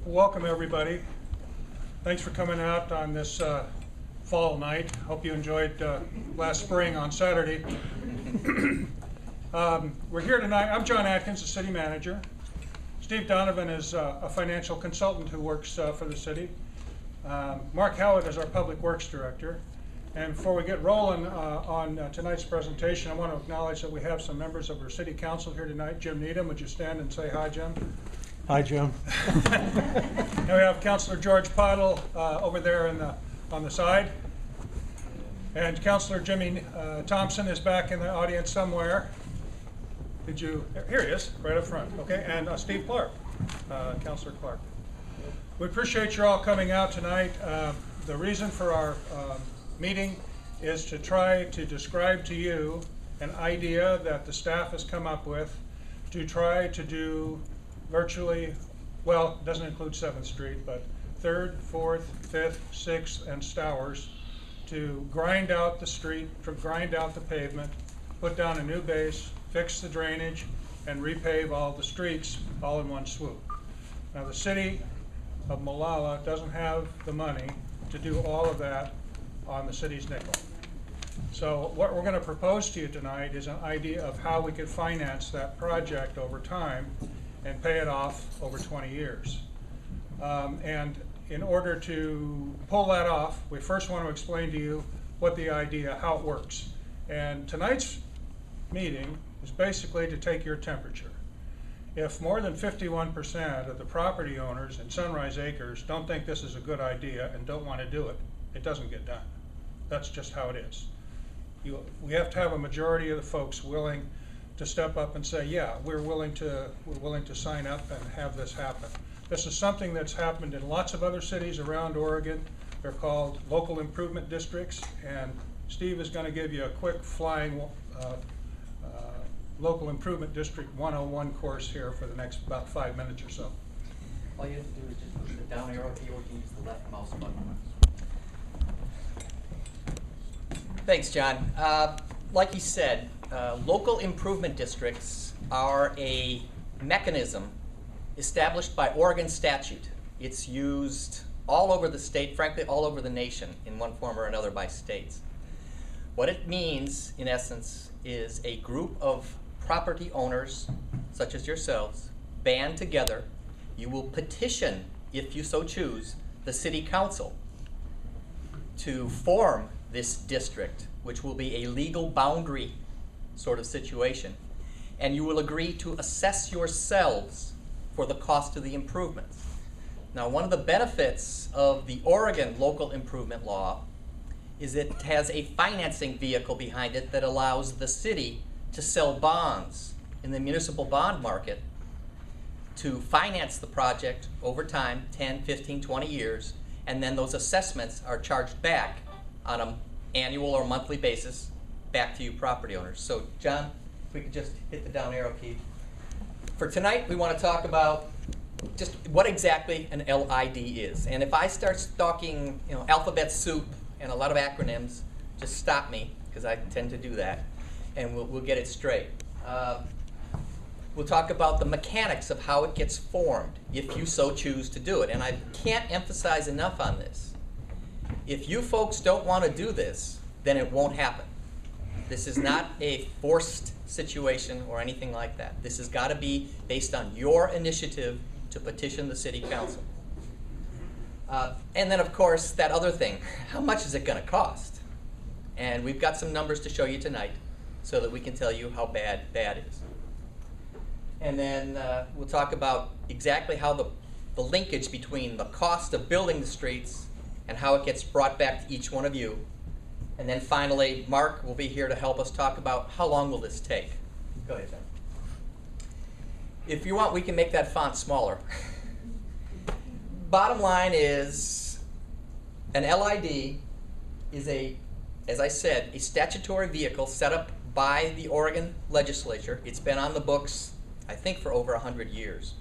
Welcome everybody. Thanks for coming out on this fall night. Hope you enjoyed last spring on Saturday. We're here tonight. I'm John Atkins, the city manager. Steve Donovan is a financial consultant who works for the city. Mark Howard is our public works director. And before we get rolling on tonight's presentation, I want to acknowledge that we have some members of our city council here tonight. Jim Needham, would you stand and say hi, Jim? Hi, Jim. And we have Councilor George Pottle over there on the side. And Councilor Jimmy Thompson is back in the audience somewhere. Here he is, right up front. Okay, and Steve Clark, Councilor Clark. We appreciate you all coming out tonight. The reason for our meeting is to try to describe to you an idea that the staff has come up with to try to do virtually, well, it doesn't include 7th Street, but 3rd, 4th, 5th, 6th, and Stowers, to grind out the street, to grind out the pavement, put down a new base, fix the drainage, and repave all the streets all in one swoop. Now the city of Molalla doesn't have the money to do all of that on the city's nickel. So what we're going to propose to you tonight is an idea of how we could finance that project over time and pay it off over 20 years. And in order to pull that off, we first want to explain to you what the idea, how it works. And tonight's meeting is basically to take your temperature. If more than 51% of the property owners in Sunrise Acres don't think this is a good idea and don't want to do it, it doesn't get done. That's just how it is. We have to have a majority of the folks willing to step up and say, yeah, we're willing to sign up and have this happen. This is something that's happened in lots of other cities around Oregon. They're called local improvement districts, and Steve is going to give you a quick flying local improvement district 101 course here for the next about 5 minutes or so. All you have to do is just push the down arrow key, or you can use the left mouse button. Thanks, John. Like he said, local improvement districts are a mechanism established by Oregon statute. It's used all over the state, frankly, all over the nation in one form or another by states. What it means, in essence, is a group of property owners, such as yourselves, band together. You will petition, if you so choose, the city council to form this district, which will be a legal boundary sort of situation. And you will agree to assess yourselves for the cost of the improvements. Now, one of the benefits of the Oregon local improvement law is it has a financing vehicle behind it that allows the city to sell bonds in the municipal bond market to finance the project over time, 10, 15, 20 years, and then those assessments are charged back on an annual or monthly basis back to you property owners. So John, if we could just hit the down arrow key. For tonight, we want to talk about just what exactly an LID is. And if I start talking, alphabet soup and a lot of acronyms, just stop me, because I tend to do that, and we'll get it straight. We'll talk about the mechanics of how it gets formed, if you so choose to do it. And I can't emphasize enough on this. If you folks don't want to do this, then it won't happen. This is not a forced situation or anything like that. This has got to be based on your initiative to petition the city council. And then, of course, that other thing, how much is it going to cost? And we've got some numbers to show you tonight so that we can tell you how bad is. And then we'll talk about exactly how the linkage between the cost of building the streets and how it gets brought back to each one of you. And then finally, Mark will be here to help us talk about how long will this take. Go ahead, John. If you want, we can make that font smaller. Bottom line is, an LID is as I said, a statutory vehicle set up by the Oregon legislature. It's been on the books, I think, for over 100 years.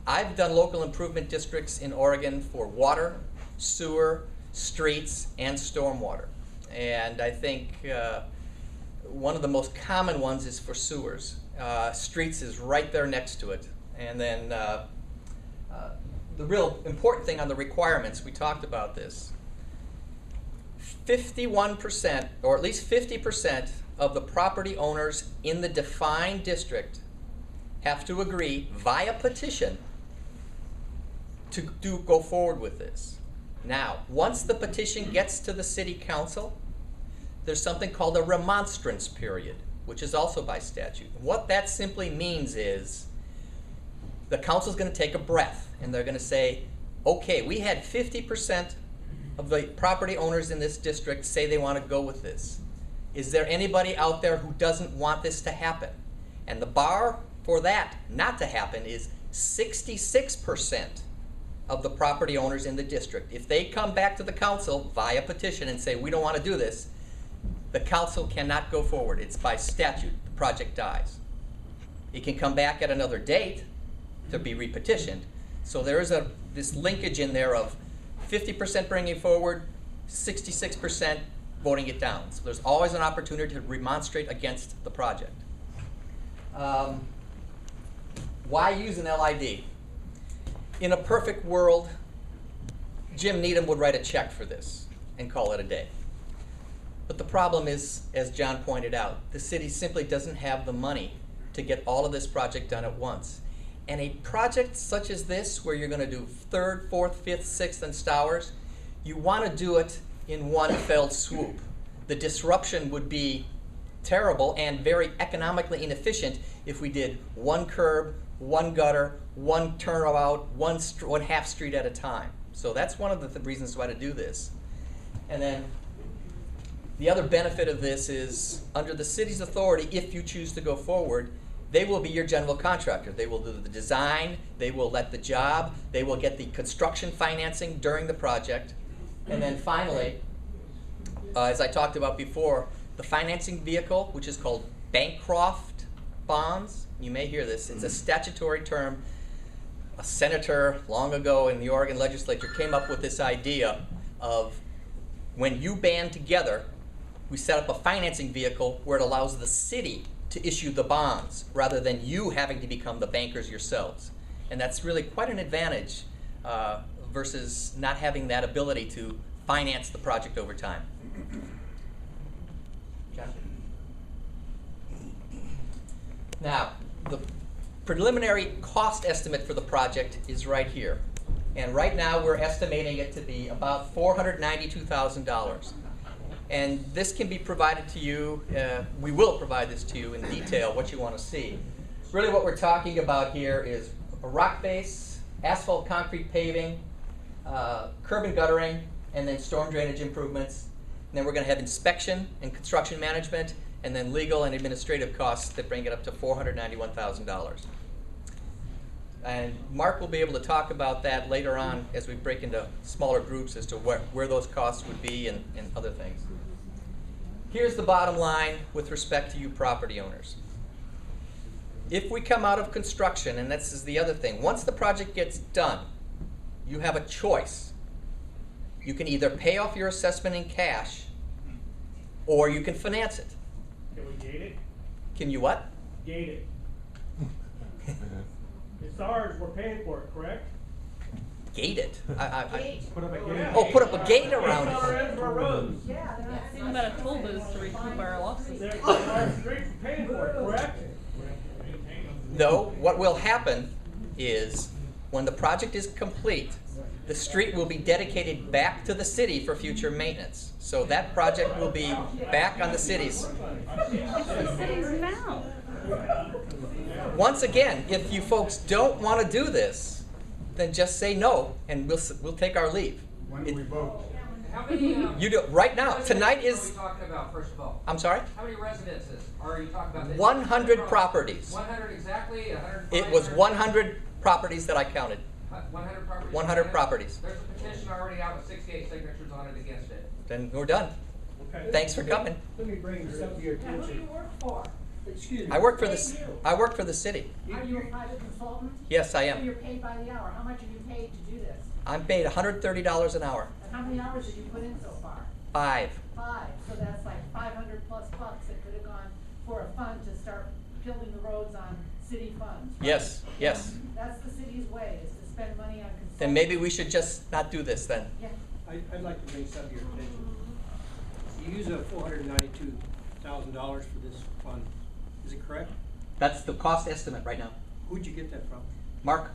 I've done local improvement districts in Oregon for water, sewer, streets, and stormwater. And I think one of the most common ones is for sewers. Streets is right there next to it. And then the real important thing on the requirements, we talked about this. 51%, or at least 50% of the property owners in the defined district have to agree via petition to go forward with this. Now, once the petition gets to the city council, there's something called a remonstrance period, which is also by statute. What that simply means is the council's going to take a breath and they're going to say, okay, we had 50% of the property owners in this district say they want to go with this. Is there anybody out there who doesn't want this to happen? And the bar for that not to happen is 66% of the property owners in the district. If they come back to the council via petition and say, we don't want to do this, the council cannot go forward. It's by statute. The project dies. It can come back at another date to be repetitioned. So there is this linkage in there of 50% bringing it forward, 66% voting it down. So there's always an opportunity to remonstrate against the project. Why use an LID? In a perfect world, Jim Needham would write a check for this and call it a day. But the problem is, as John pointed out, the city simply doesn't have the money to get all of this project done at once. And a project such as this, where you're going to do 3rd, 4th, 5th, 6th, and Stowers, you want to do it in one fell swoop. The disruption would be terrible and very economically inefficient if we did one curb, one gutter, one turnabout, one half street at a time. So that's one of the reasons why to do this. And then the other benefit of this is, under the city's authority, if you choose to go forward, they will be your general contractor. They will do the design, they will let the job, they will get the construction financing during the project. And then finally, as I talked about before, the financing vehicle, which is called Bancroft bonds. You may hear this. It's a statutory term. A senator long ago in the Oregon legislature came up with this idea of, when you band together, we set up a financing vehicle where it allows the city to issue the bonds rather than you having to become the bankers yourselves. And that's really quite an advantage versus not having that ability to finance the project over time. John? Now, the preliminary cost estimate for the project is right here. And right now we're estimating it to be about $492,000. And this can be provided to you, we will provide this to you in detail, what you want to see. Really what we're talking about here is a rock base, asphalt concrete paving, curb and guttering, and then storm drainage improvements. And then we're going to have inspection and construction management, and then legal and administrative costs that bring it up to $491,000. And Mark will be able to talk about that later on as we break into smaller groups as to where those costs would be and other things. Here's the bottom line with respect to you property owners. If we come out of construction, and this is the other thing, once the project gets done, you have a choice. You can either pay off your assessment in cash, or you can finance it. Can we gate it? Can you what? Gate it. It's ours, we're paying for it, correct? Gate it? Put up a gate. Oh, put up a gate around It's our it. end for our roads. Yeah, they're not Thing about a toll booth to recoup our losses. They're our streets, we're paying for it, correct? No, what will happen is when the project is complete, the street will be dedicated back to the city for future maintenance. So that project will be back on the city's. The city's now. Once again, if you folks don't want to do this, then just say no, and we'll take our leave. When do we vote? How many, You do right now. Tonight What are is. we talking about, first of all? I'm sorry. How many residences are you talking about? 100 properties. 100 exactly? 105? It was 100 properties that I counted. 100 properties? 100 properties. There's a petition already out with 68 signatures on it against it. Then we're done. Okay. Thanks for coming. Let me bring something to your Now, who do you attention. work for? Excuse me. I work for the. I work for the city. Are you a private consultant? Yes, I So am. you're paid by the hour. How much are you paid to do this? I'm paid $130 an hour. And how many hours did you put in so far? 5. 5. So that's like 500 plus bucks that could have gone for a fund to start building the roads on city funds. right? Yes. Yes. That's the city's way, is to spend money on then maybe we should just not do this then. Yeah. I'd like to bring something to your attention. You use $492,000 for this fund, is it correct? That's the cost estimate right now. Who'd you get that from? Mark?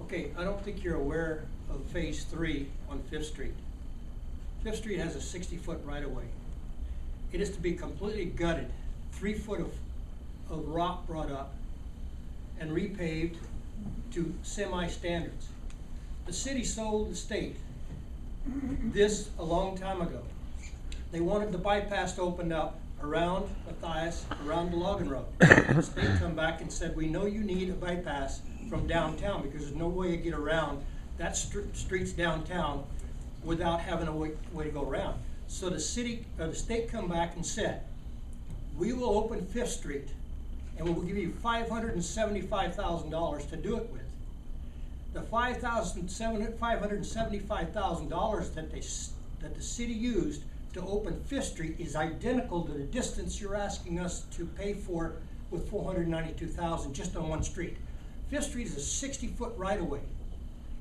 Okay, I don't think you're aware of Phase 3 on Fifth Street. Fifth Street has a 60-foot right-of-way. It is to be completely gutted, 3 foot of rock brought up and repaved to semi-standards. The city sold the state this a long time ago. They wanted the bypass opened up around Matthias, around the Logan Road. The state come back and said, we know you need a bypass from downtown because there's no way to get around that streets downtown without having a way to go around. So the state come back and said, we will open Fifth Street and we'll give you $575,000 to do it with. The $575,000 that the city used to open Fifth Street is identical to the distance you're asking us to pay for with $492,000 just on one street. Fifth Street is a 60-foot right-of-way.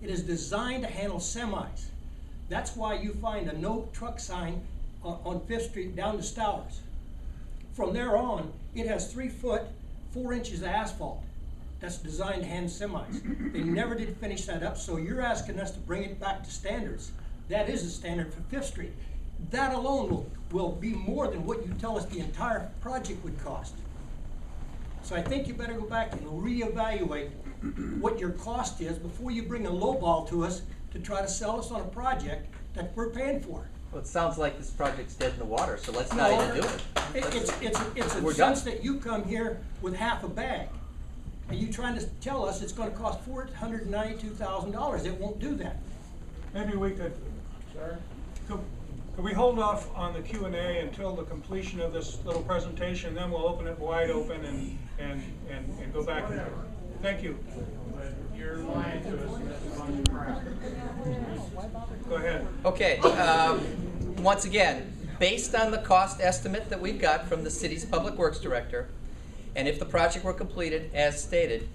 It is designed to handle semis. That's why you find a no truck sign on Fifth Street down to Stowers. From there on, it has 3 foot, 4 inches of asphalt. That's designed to handle semis. They never did finish that up, so you're asking us to bring it back to standards. That is a standard for Fifth Street. That alone will be more than what you tell us the entire project would cost. So I think you better go back and reevaluate what your cost is before you bring a lowball to us to try to sell us on a project that we're paying for. Well, it sounds like this project's dead in the water, so let's not even do it. It's a We're sense done. that you come here with half a bag. And you trying to tell us it's gonna cost $492,000. It won't do that. Maybe we could, could we hold off on the Q&A until the completion of this little presentation, then we'll open it wide open and go back. Thank you. You're lying to us, and this is on Go ahead. Okay, once again, based on the cost estimate that we've got from the city's public works director, and if the project were completed as stated,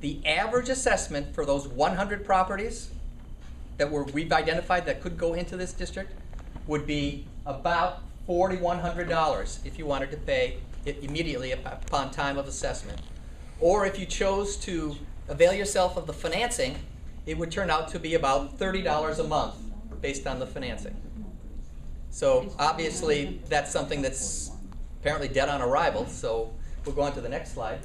the average assessment for those 100 properties that we've identified that could go into this district would be about $4,100 if you wanted to pay it immediately upon time of assessment. Or if you chose to avail yourself of the financing, it would turn out to be about $30 a month based on the financing. So obviously that's something that's apparently dead on arrival, so we'll go on to the next slide.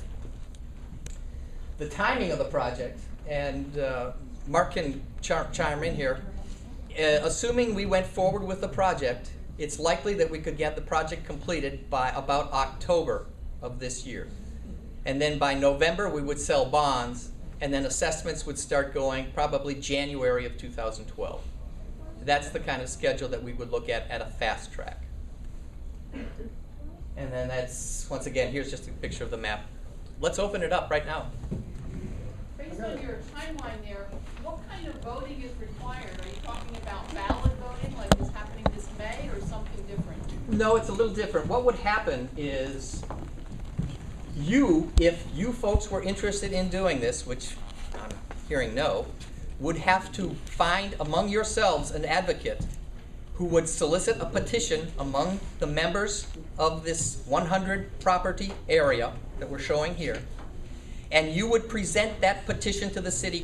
The timing of the project, and Mark can chime in here. Assuming we went forward with the project, it's likely that we could get the project completed by about October of this year. And then by November we would sell bonds, and then assessments would start going probably January of 2012. That's the kind of schedule that we would look at a fast track. And then that's, once again, here's just a picture of the map. Let's open it up right now. Based on your timeline there, what kind of voting is required? Are you talking about ballot voting like is happening this May or something different? No, it's a little different. What would happen is if you folks were interested in doing this, which I'm hearing no, would have to find among yourselves an advocate who would solicit a petition among the members of this 100 property area that we're showing here, and you would present that petition to the city